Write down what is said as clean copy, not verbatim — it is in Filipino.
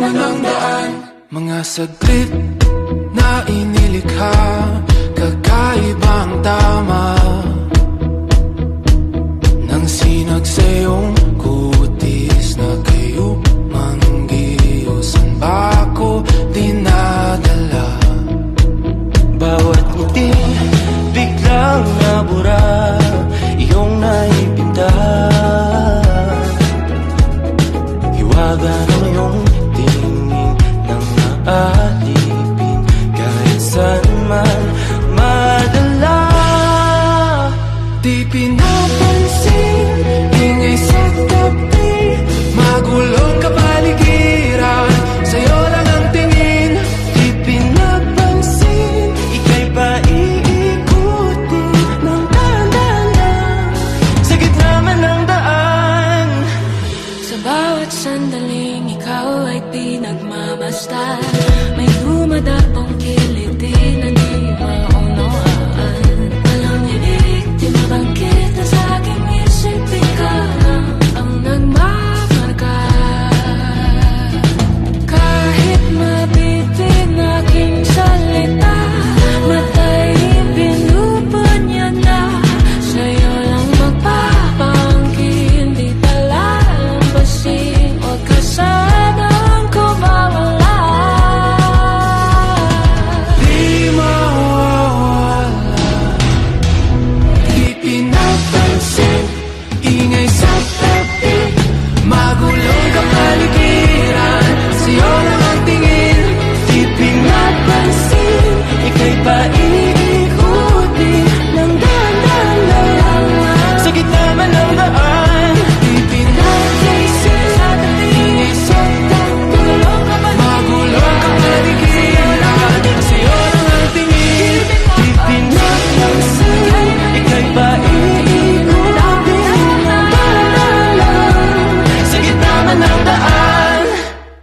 man ang daan. Mga saglit na inilikha, kakaibang tama nang sinag sa iyong kutis na kayo manggiusan ba ako dinadala? Bawat ngiti biglang nabura, iyong naipinta. Hiwaga ng iyong tingin nang naalipin, kahit saan man madala. Di pinapansin, ingay sa tabi, magulong kapaligiran, sa'yo lang ang tingin. Di pinapansin, ika'y paiikutin ng dahan-dahan sa gitna man ng daan. Sa bawat sandaling ikaw ay pinagmamasdan, may dumadapong kiliti na di maunawaan. Walang ibig, di mabangkit na sa aking isip, ikaw lang ang nagmamarka. Kahit mabitin aking salita, matay pinupad niya na, sa'yo lang magpapangkin, di palalampasin, huwag ka sanang kumawala. Di mawawala, di pinapansin, ingay sa tabi, magulong kapaligiran, sa'yo lang ang tingin. Di pinapansin, ika'y paiikutin